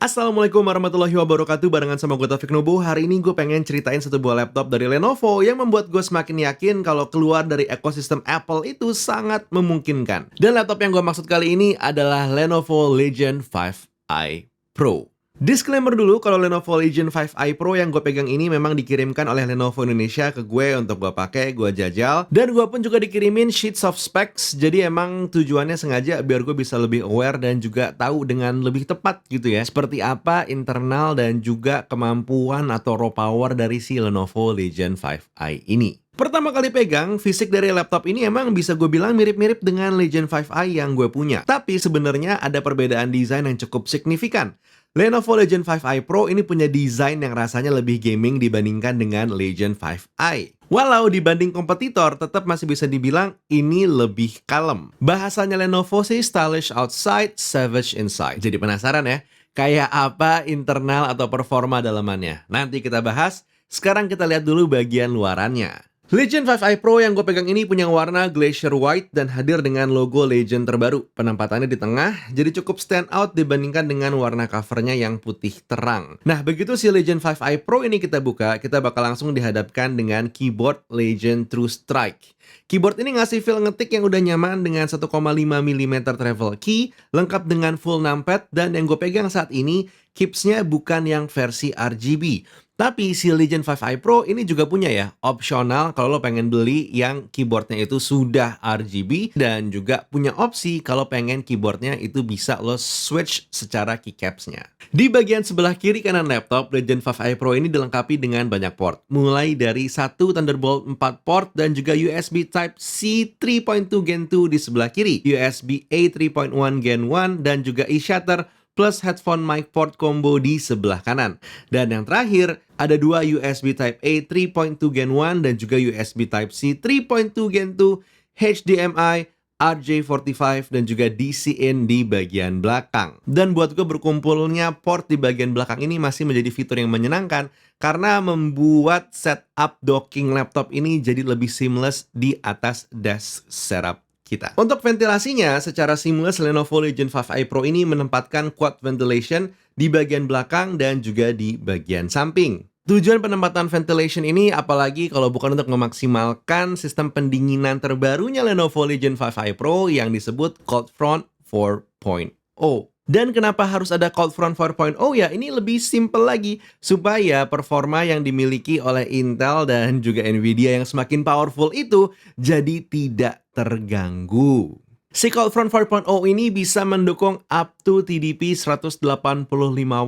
Assalamualaikum warahmatullahi wabarakatuh. Barengan sama gue Taufik Nubu. Hari ini gue pengen ceritain satu buah laptop dari Lenovo yang membuat gue semakin yakin kalau keluar dari ekosistem Apple itu sangat memungkinkan. Dan laptop yang gue maksud kali ini adalah Lenovo Legion 5i Pro. Disclaimer dulu, kalau Lenovo Legion 5i Pro yang gue pegang ini memang dikirimkan oleh Lenovo Indonesia ke gue untuk gue pakai, gue jajal. Dan gue pun juga dikirimin sheets of specs, jadi emang tujuannya sengaja biar gue bisa lebih aware dan juga tahu dengan lebih tepat gitu ya, seperti apa internal dan juga kemampuan atau raw power dari si Lenovo Legion 5i ini. Pertama kali pegang, fisik dari laptop ini emang bisa gue bilang mirip-mirip dengan Legion 5i yang gue punya. Tapi sebenarnya ada perbedaan desain yang cukup signifikan. Lenovo Legion 5i Pro ini punya desain yang rasanya lebih gaming dibandingkan dengan Legion 5i. Walau dibanding kompetitor, tetap masih bisa dibilang ini lebih kalem. Bahasanya Lenovo sih stylish outside, savage inside. Jadi penasaran ya? Kayak apa internal atau performa dalamannya? Nanti kita bahas. Sekarang kita lihat dulu bagian luarannya. Legion 5i Pro yang gue pegang ini punya warna Glacier White dan hadir dengan logo Legion terbaru. Penempatannya di tengah, jadi cukup stand out dibandingkan dengan warna covernya yang putih terang. Nah, begitu si Legion 5i Pro ini kita buka, kita bakal langsung dihadapkan dengan keyboard Legion True Strike. Keyboard ini ngasih feel ngetik yang udah nyaman dengan 1,5 mm travel key, lengkap dengan full numpad, dan yang gue pegang saat ini, kipsnya bukan yang versi RGB. Tapi si Legion 5i Pro ini juga punya ya, opsional kalau lo pengen beli yang keyboardnya itu sudah RGB, dan juga punya opsi kalau pengen keyboardnya itu bisa lo switch secara keycapsnya. Di bagian sebelah kiri kanan laptop, Legion 5i Pro ini dilengkapi dengan banyak port. Mulai dari satu Thunderbolt 4 port dan juga USB Type-C 3.2 Gen 2 di sebelah kiri, USB A 3.1 Gen 1 dan juga eShutter plus headphone mic port combo di sebelah kanan. Dan yang terakhir, ada dua USB Type-A 3.2 Gen 1 dan juga USB Type-C 3.2 Gen 2, HDMI, RJ45 dan juga DC-in di bagian belakang. Dan buat gue, berkumpulnya port di bagian belakang ini masih menjadi fitur yang menyenangkan karena membuat setup docking laptop ini jadi lebih seamless di atas desk setup kita. Untuk ventilasinya, secara seamless Lenovo Legion 5i Pro ini menempatkan quad ventilation di bagian belakang dan juga di bagian samping. Tujuan penempatan ventilation ini apalagi kalau bukan untuk memaksimalkan sistem pendinginan terbarunya Lenovo Legion 5i Pro yang disebut Cold Front 4.0. Dan kenapa harus ada Cold Front 4.0 ya? Ini lebih simple lagi, supaya performa yang dimiliki oleh Intel dan juga Nvidia yang semakin powerful itu jadi tidak terganggu. Si Cold Front 4.0 ini bisa mendukung up to TDP 185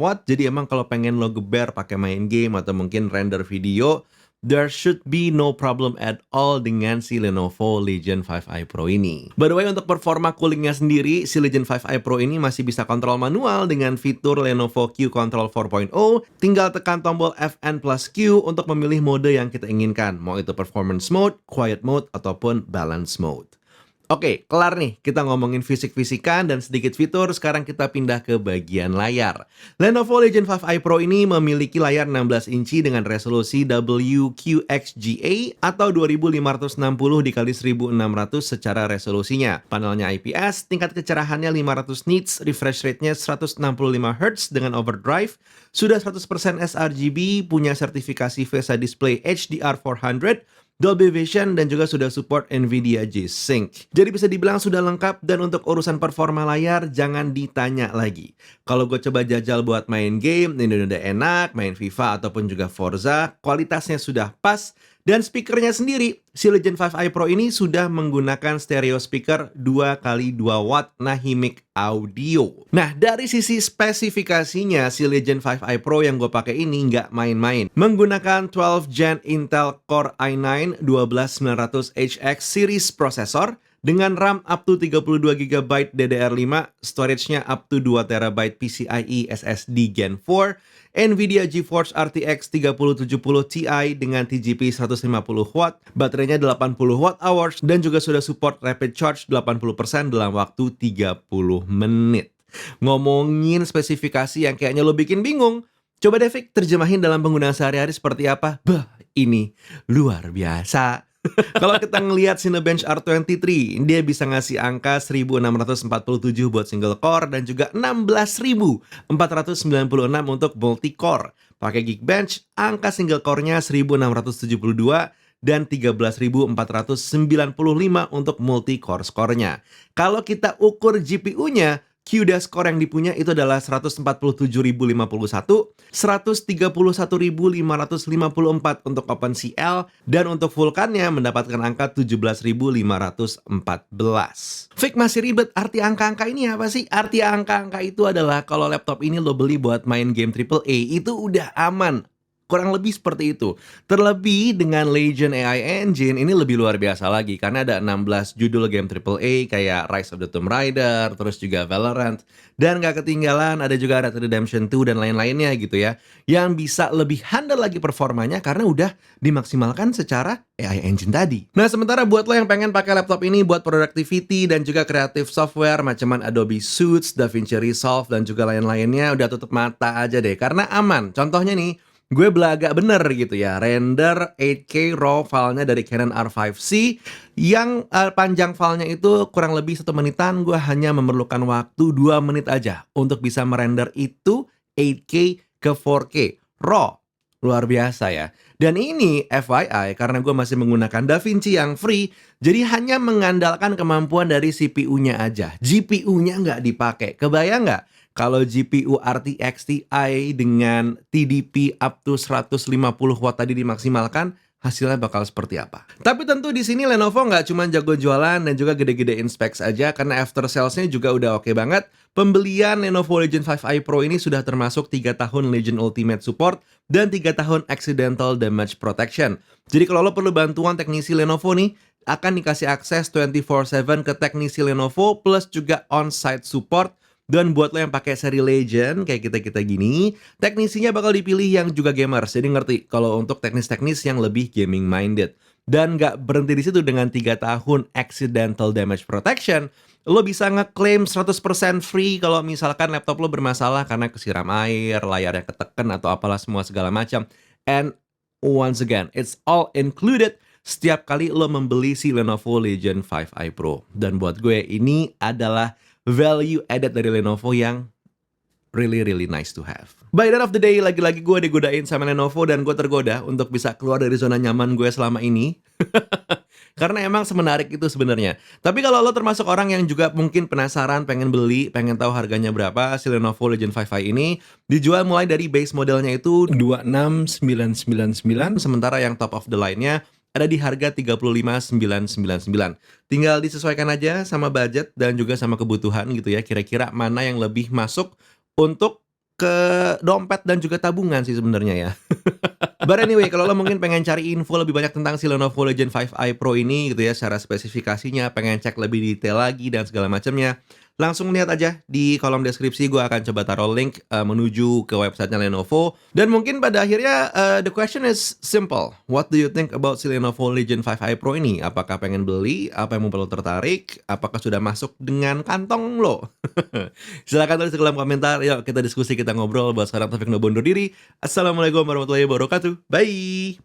watt. Jadi emang kalau pengen lo geber pakai main game atau mungkin render video, there should be no problem at all dengan si Lenovo Legion 5i Pro ini. By the way, untuk performa coolingnya sendiri, si Legion 5i Pro ini masih bisa kontrol manual dengan fitur Lenovo Q Control 4.0. Tinggal tekan tombol Fn plus Q untuk memilih mode yang kita inginkan. Mau itu performance mode, quiet mode, ataupun balance mode. Oke, kelar nih kita ngomongin fisik-fisikan dan sedikit fitur. Sekarang kita pindah ke bagian layar. Lenovo Legion 5i Pro ini memiliki layar 16 inci dengan resolusi WQXGA atau 2560 x 1600 secara resolusinya. Panelnya IPS, tingkat kecerahannya 500 nits, refresh rate-nya 165 Hz dengan overdrive, sudah 100% sRGB, punya sertifikasi VESA Display HDR400, Dolby Vision, dan juga sudah support Nvidia G-Sync. Jadi bisa dibilang sudah lengkap, dan untuk urusan performa layar jangan ditanya lagi. Kalau gue coba jajal buat main game, ini udah enak, main FIFA ataupun juga Forza, kualitasnya sudah pas. Dan speakernya sendiri, si Legion 5i Pro ini sudah menggunakan stereo speaker 2x2 watt Nahimic Audio. Nah, dari sisi spesifikasinya, si Legion 5i Pro yang gue pakai ini nggak main-main. Menggunakan 12 Gen Intel Core i9 12900HX series processor dengan RAM up to 32GB DDR5, storage-nya up to 2TB PCIe SSD Gen 4, Nvidia GeForce RTX 3070 Ti dengan TGP 150W, baterainya 80Wh, dan juga sudah support rapid charge 80% dalam waktu 30 menit. Ngomongin spesifikasi yang kayaknya lo bikin bingung, coba deh Fik terjemahin dalam penggunaan sehari-hari seperti apa? Bah, ini luar biasa. Kalau kita ngelihat Cinebench R23, dia bisa ngasih angka 1647 buat single core dan juga 16.496 untuk multi core. Pakai Geekbench, angka single core-nya 1672 dan 13.495 untuk multi core score-nya. Kalau kita ukur GPU-nya, CUDA score yang dipunya itu adalah 147.051, 131.554 untuk OpenCL, dan untuk Vulkan-nya mendapatkan angka 17.514. Fik, masih ribet. Arti angka-angka ini apa sih? Arti angka-angka itu adalah kalau laptop ini lo beli buat main game AAA, itu udah aman. Kurang lebih seperti itu. Terlebih dengan Legion AI Engine ini lebih luar biasa lagi karena ada 16 judul game AAA kayak Rise of the Tomb Raider, terus juga Valorant, dan gak ketinggalan ada juga Red Dead Redemption 2 dan lain-lainnya gitu ya, yang bisa lebih handal lagi performanya karena udah dimaksimalkan secara AI Engine tadi. Nah, sementara buat lo yang pengen pakai laptop ini buat productivity dan juga creative software macam Adobe Suits, DaVinci Resolve, dan juga lain-lainnya, udah tutup mata aja deh karena aman. Contohnya nih, gue belaga bener gitu ya, render 8K RAW filenya dari Canon R5C yang panjang filenya itu kurang lebih 1 menitan. Gue hanya memerlukan waktu 2 menit aja untuk bisa merender itu 8K ke 4K RAW. Luar biasa ya. Dan ini FYI karena gue masih menggunakan DaVinci yang free, jadi hanya mengandalkan kemampuan dari CPU-nya aja. GPU-nya nggak dipakai. Kebayang nggak? Kalau GPU RTX Ti dengan TDP up to 150 watt tadi dimaksimalkan, hasilnya bakal seperti apa? Tapi tentu di sini Lenovo nggak cuma jago jualan dan juga gede-gedein specs aja, karena after sales-nya juga udah oke banget. Pembelian Lenovo Legion 5i Pro ini sudah termasuk 3 tahun Legion Ultimate Support dan 3 tahun Accidental Damage Protection. Jadi kalau lo perlu bantuan teknisi Lenovo nih, akan dikasih akses 24/7 ke teknisi Lenovo plus juga on-site support. Dan buat lo yang pakai seri Legend kayak kita-kita gini, teknisinya bakal dipilih yang juga gamers. Jadi ngerti kalau untuk teknis-teknis yang lebih gaming minded. Dan nggak berhenti di situ dengan 3 tahun Accidental Damage Protection. Lo bisa ngeklaim 100% free kalau misalkan laptop lo bermasalah karena kesiram air, layarnya ketekan atau apalah semua segala macam. And once again, it's all included setiap kali lo membeli si Lenovo Legion 5i Pro. Dan buat gue ini adalah value added dari Lenovo yang really nice to have. By the end of the day, lagi-lagi gue digodain sama Lenovo dan gue tergoda untuk bisa keluar dari zona nyaman gue selama ini. Karena emang semenarik itu sebenarnya. Tapi kalau lo termasuk orang yang juga mungkin penasaran, pengen beli, pengen tahu harganya berapa, si Lenovo Legion 5i ini dijual mulai dari base modelnya itu 26999, sementara yang top of the line-nya ada di harga 35.999. Tinggal disesuaikan aja sama budget dan juga sama kebutuhan gitu ya. Kira-kira mana yang lebih masuk untuk ke dompet dan juga tabungan sih sebenarnya ya. But anyway, kalau lo mungkin pengen cari info lebih banyak tentang si Lenovo Legion 5i Pro ini gitu ya, secara spesifikasinya, pengen cek lebih detail lagi dan segala macamnya, langsung lihat aja di kolom deskripsi. Gue akan coba taruh link menuju ke websitenya Lenovo. Dan mungkin pada akhirnya the question is simple. What do you think about si Lenovo Legion 5i Pro ini? Apakah pengen beli? Apa yang membuat lo tertarik? Apakah sudah masuk dengan kantong lo? Silahkan tulis di kolom komentar. Yuk kita diskusi, kita ngobrol. Buat sekarang Taufik Nobo undur diri. Assalamualaikum warahmatullahi wabarakatuh. Bye.